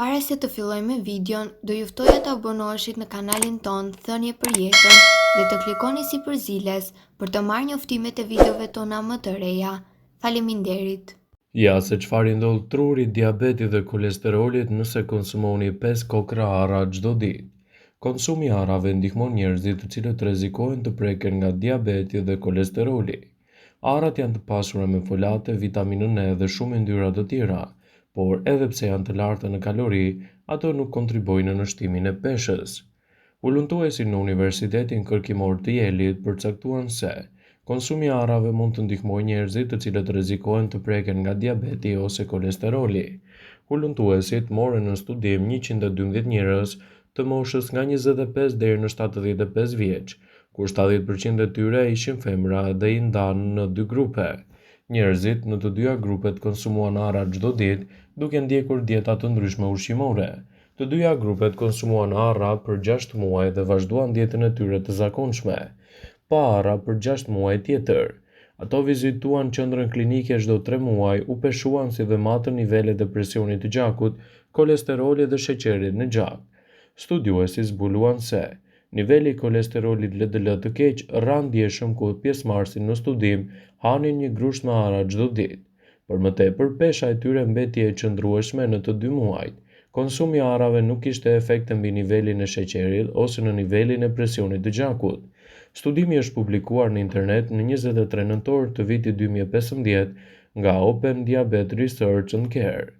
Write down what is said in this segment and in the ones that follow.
Para se të fillojmë me videon, do ju ftoja të abonoheshit në kanalin ton Thënie për Jetën dhe të klikoni si përziles për të marrë njoftimet e videove tona më të reja. Faleminderit. Ja se çfarë i ndodh trurit, diabetit dhe kolesterolit nëse konsumoni 5 kokra arra çdo ditë. Konsumi i arrave ndihmon njerëzit të cilët rrezikojnë të preken nga diabeti dhe kolesteroli. Arrat janë të pasura me folate, vitaminën E dhe shumë yndyrra të tjera, por edhe pse janë të larta në kalori, ato nuk kontribojnë në shtimin e peshës. Ulluntuesi në Universitetin Kërkimor të Yelit përcaktuan se konsumi i arrave mund të ndihmojë njerëzit të cilët rrezikojnë të preken nga diabeti ose kolesteroli. Ulluntuesit morën në studim 112 njerëz të moshës nga 25 deri në 75 vjeç, ku 70% e tyre ishin femra dhe i ndanë në dy grupe. Njerëzit në të dyja grupet konsumuan arra çdo ditë, duke ndjekur dieta të ndryshme ushqimore. Të dyja grupet konsumuan arra për 6 muaj dhe vazhduan dietën e tyre të zakonshme, pa arra për 6 muaj tjetër. Ato vizituan qendrën klinike çdo 3 muaj, u peshuan si dhe matën nivelet e presionit të gjakut, kolesterolit dhe sheqerit në gjak. Studiuesi zbuluan se niveli i kolesterolit LDL të keq rran ndjeshëm kur pjesëmarrësit në studim hanin një grusht me arra çdo ditë. Për më tepër, pesha e tyre mbeti e qëndrueshme në të dy muajt. Konsumi i arrave nuk kishte efekte mbi nivelin e sheqerit ose në nivelin e presionit të gjakut. Studimi është publikuar në internet në 23 nëntor të vitit 2015 nga Open Diabetes Research and Care.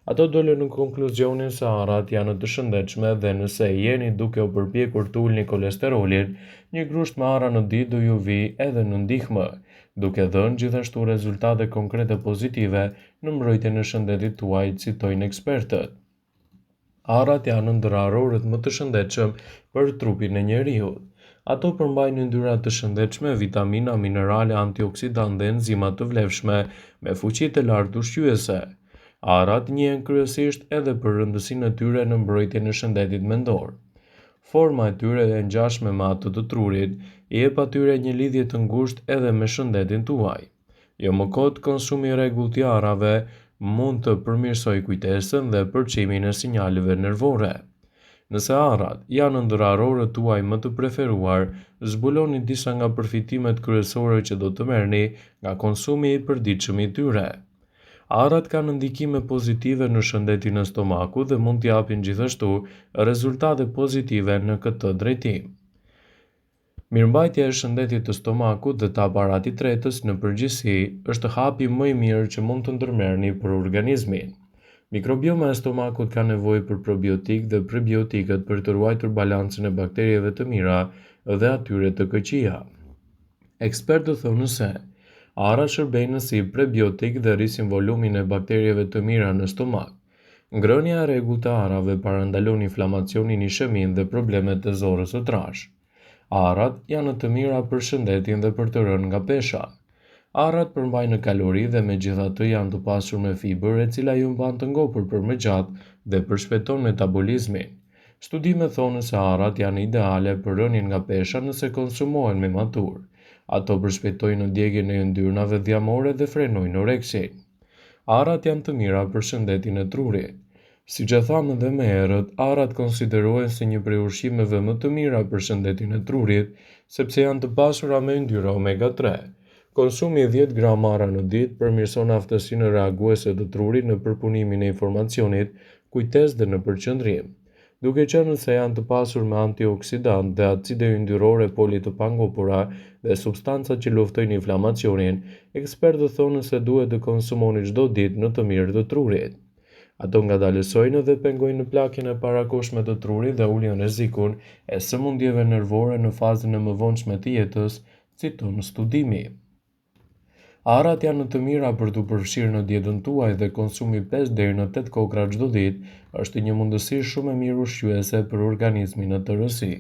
Ato dolën në konkluzionin se arrat janë të shëndetshme dhe nëse jeni duke u përpjekur të ulni kolesterolin, një grusht me arra në ditë do ju vi edhe në ndihmë, duke dhënë gjithashtu rezultate konkrete pozitive në mbrojtjen e shëndetit tuaj, citojnë ekspertët. Arrat janë ndërarorët më të shëndetshëm për trupin e njeriut. Ato përmbajnë yndyrra të shëndetshme, vitamina, minerale, antioksidantë dhe enzima të vlefshme me fuqi të lartë ushqyese. Arrat njihen kryesisht edhe për rëndësinë e tyre në mbrojtjen e shëndetit mendor. Forma e tyre e ngjashme me atë të trurit i jep atyre një lidhje të ngushtë edhe me shëndetin tuaj. Jo më kot, konsumi i rregullt i arrave mund të përmirësojë kujtesën dhe përçimin e sinjaleve nervore. Nëse arrat janë ndërarorët tuaj më të preferuar, zbuloni disa nga përfitimet kryesore që do të merrni nga konsumi i përditshëm i tyre. Arrat kanë ndikime pozitive në shëndetin e stomakut dhe mund të japin gjithashtu rezultate pozitive në këtë drejtim. Mirëmbajtja e shëndetit të stomakut dhe të aparatit tretës në përgjithësi është hapi më i mirë që mund të ndërmerrni për organizmin. Mikrobioma e stomakut ka nevojë për probiotik dhe prebiotikët për të ruajtur balancin e bakterieve të mira dhe atyre të këqija. Ekspertët thonë se arrat shërbejnë si prebiotik dhe rrisin volumin e bakterieve të mira në stomak. Ngrënia e rregullt e arrave parandalon inflamacionin, isheminë dhe problemet e zorrës së trashë. Arrat janë të mira për shëndetin dhe për të rënë nga pesha. Arrat përmbajnë kalori dhe megjithatë janë të pasur me fibër e cila ju mban të ngopur për më gjatë dhe përshpejton metabolizmin. Studimet thonë se arrat janë ideale për rënien nga pesha nëse konsumohen me matur. Ato përshpejtojnë ndjekjen e yndyrnave dhjamore dhe frenojnë oreksin. Arrat janë të mira për shëndetin e trurit. Siç e thamë edhe më herët, arrat konsiderohen si një prej ushqimeve më të mira për shëndetin e trurit, sepse janë të pasura me yndyrra omega 3. Konsumi 10 gram arra në ditë përmirëson aftësinë reaguese të trurit në përpunimin e informacionit, kujtesë dhe në përqendrim. Duke qenë se janë të pasur me antioksidantë dhe acide yndyrore poli të pangopura dhe substanca që luftojnë inflamacionin, ekspertët thonë se duhet të konsumoni çdo ditë në të mirë të trurit. Ato ngadalësojnë dhe pengojnë plakjen e parakohshme të trurit dhe ulin rrezikun e sëmundjeve nervore në fazën e mëvonshme të jetës, citon studimi. Arrat janë të mira për të përfshirë në dietën tuaj dhe konsumi 5 deri në 8 kokra çdo ditë është një mundësi shumë e mirë ushqyese për organizmin në tërësi.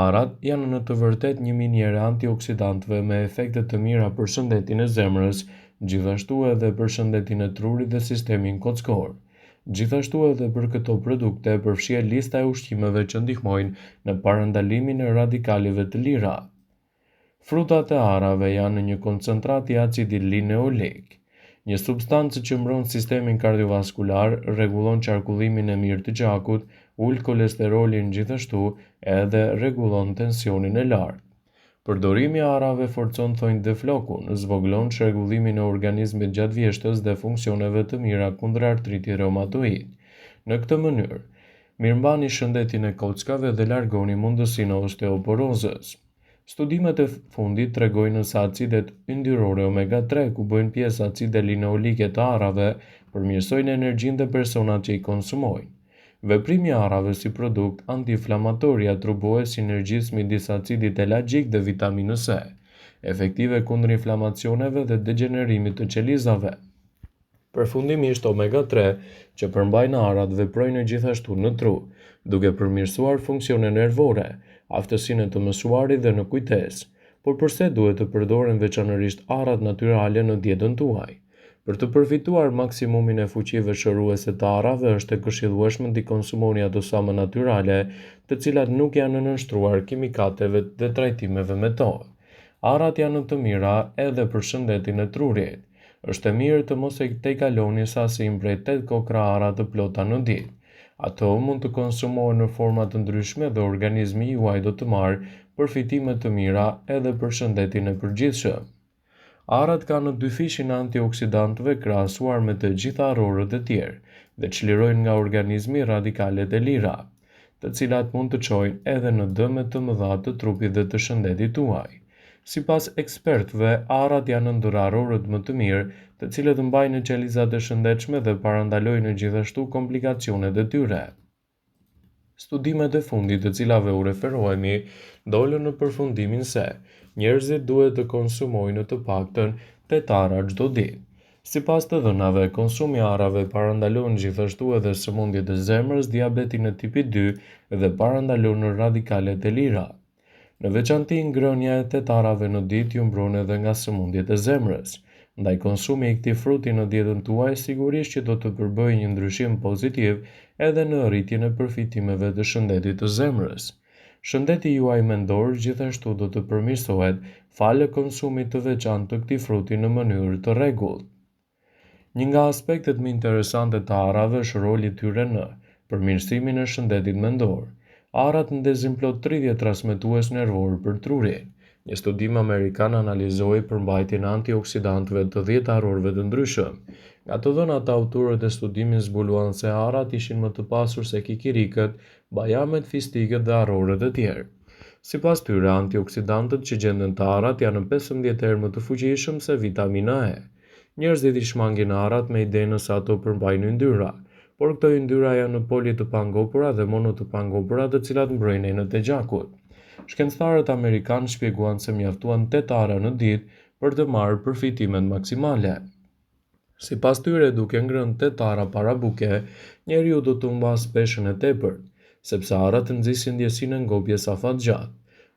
Arrat janë në të vërtetë një miniere antioksidantëve me efekte të mira për shëndetin e zemrës, gjithashtu edhe për shëndetin e trurit dhe sistemin kockor. Gjithashtu edhe për këto produkte përfshihet lista e ushqimeve që ndihmojnë në parandalimin e radikalive të lira. Frutat e arrave janë një koncentrat i acidit lineolik. Një substancë që mbron sistemin kardiovaskular, rregullon qarkullimin e mirë të gjakut, ul kolesterolin gjithashtu edhe rregullon tensionin e lartë. Përdorimi i arave forcon thonjtë dhe flokun, zvogëlon çrregullimin e organizmit gjatë vjeshtës dhe funksioneve të mira kundër artritit reumatoid. Në këtë mënyrë, mirëmbani shëndetin e kockave dhe largoni mundësinë e osteoporozës. Studimet e fundit tregojnë se acidet yndyrore omega-3, ku bëjnë pjesë acide lineolike të arrave, përmirësojnë energjinë të personat që i konsumojnë. Veprimi i arrave si produkt antiinflamator i atribuohet sinergjisë midis acidit elagjik dhe vitaminës C, efektive kundër inflamacioneve dhe degenerimit të qelizave. Përfundimisht, omega-3 që përmbajnë arrat veprojnë gjithashtu në tru, duke përmirësuar funksione nervore, aftësinë të mësuarit dhe në kujtesë. Por pse duhet të përdoren veçanërisht arrat natyrale në dietën tuaj? Për të përfituar maksimumin e fuqive shëruese të arrave, është e këshillueshme të konsumoni ato sa më natyrale, të cilat nuk janë nënshtruar kimikateve dhe trajtimeve me to. Arrat janë të mira edhe për shëndetin e trurit. Është e mirë të mos e tejkaloni sasinë prej 8 kokra arra të plota në ditë. Ato mund të konsumohen në forma të ndryshme dhe organizmi juaj do të marrë përfitime të mira edhe për shëndetin e përgjithshëm. Arrat kanë dyfishin antioksidantëve krahasuar me të gjitha arrorët e tjerë dhe çlirojnë nga organizmi radikalet e lira, të cilat mund të çojnë edhe në dëme të mëdha të trupit dhe të shëndetit tuaj. Sipas ekspertëve, arrat janë ndër arrorët më të mirë, të cilët mbajnë qelizat e shëndetshme dhe parandalojnë gjithashtu komplikacionet e tyre. Studimet e fundit të cilave u referohemi dolën në përfundimin se njerëzit duhet të konsumojnë të paktën 8 arra çdo ditë. Sipas të dhënave, konsumi i arrave parandalon gjithashtu edhe sëmundjet e zemrës, diabetin e tipit 2 dhe parandalon radikalet e lira. Në veçanti, ngrënia e 8 arrave në ditë ju mbron edhe nga sëmundjet e zemrës. Ndaj konsumi i këtij fruti në dietën tuaj sigurisht që do të përbëjë një ndryshim pozitiv edhe në rritjen e përfitimeve të shëndetit të zemrës. Shëndeti juaj mendor gjithashtu do të përmirësohet falë konsumit të veçantë të këtij fruti në mënyrë të rregullt. Një nga aspektet më interesante të arrave është roli i tyre në përmirësimin e shëndetit mendor. Arrat ndezin plot 30 transmetues nervor për trurin. Një studim amerikan analizoi përmbajtjen e antioksidantëve të 10 arrorëve të ndryshëm. Nga të dhënat, autorët e studimit zbuluan se arrat ishin më të pasur se kikirikët, bajamet, fistikët dhe arrorët e tjerë. Sipas tyre, antioksidantët që gjenden të arrat janë 15 herë më të fuqishëm se vitamina E. Njerëzit i shmangin arrat me idenë se ato përmbajnë yndyra, por këto yndyra janë poli të pangopura dhe mono të pangopura, të cilat mbrojnë enët e gjakut. Shkencëtarët amerikanë shpjeguan se mjaftuan 8 arra në ditë për të marrë përfitimet maksimale. Sipas tyre, duke ngrënë 8 arra para buke, njeriu do të humbas peshën e tepërt, sepse arrat nxisin ndjesinë e ngopjes afatgjatë.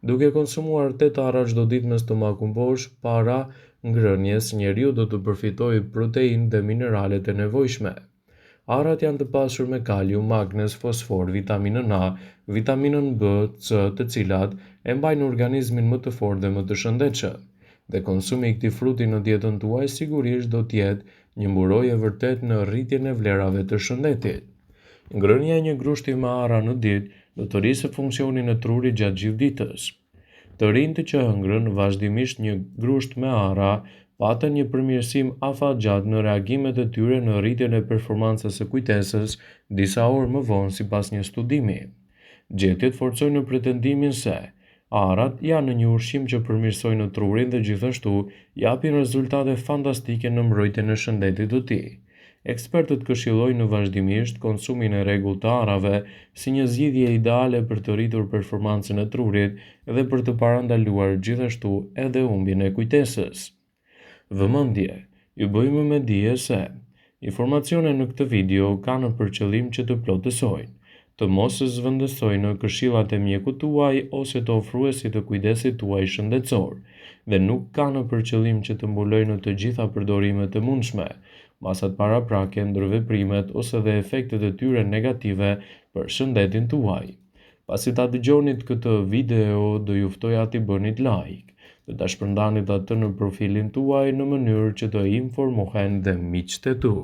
Duke konsumuar 8 arra çdo ditë me stomakun poshtë, para ngrënies, njeriu do të përfitojë proteinë dhe mineralet e nevojshme. Arrat janë të pasur me kalium, magnez, fosfor, vitaminën A, vitaminën B, C, të cilat e mbajnë organizmin më të fortë dhe më të shëndetshëm. Dhe konsumi i këtij fruti në dietën tuaj sigurisht do të jetë një mburojë e vërtetë në rritjen e vlerave të shëndetit. Ngrënia e një grushti me arra në ditë do të rrisë funksionin e trurit gjatë gjithë ditës. Të rinjtë që hëngrën vazhdimisht një grusht me arra patën një përmirësim afatgjatë në reagimet e tyre në rritjen e performancës së kujtesës disa orë më vonë sipas një studimi. Gjetjet forcojnë në pretendimin se arrat janë një ushqim që përmirësojnë trurin dhe gjithashtu japin rezultate fantastike në mbrojtjen e shëndetit të tij. Ekspertët këshillojnë vazhdimisht konsumin e rregullt të arrave si një zgjidhje ideale për të rritur performancën e trurit dhe për të parandaluar gjithashtu edhe humbjen e kujtesës. Vëmendje, ju bëjmë me dije se informacionet në këtë video kanë për qëllim që të plotësojnë, të mos zëvendësojnë këshillat e mjekut tuaj ose të ofruesit të kujdesit tuaj shëndetësor, dhe nuk kanë për qëllim që të mbulojnë të gjitha përdorimet e mundshme, masat paraprake, ndërveprimet ose dhe efektet e tyre negative për shëndetin tuaj. Pasi ta dëgjonit këtë video, do ju ftoja t'i bënit like, dhe ta shpërndani atë në profilin tuaj në mënyrë që të informohen dhe miqtë e tu.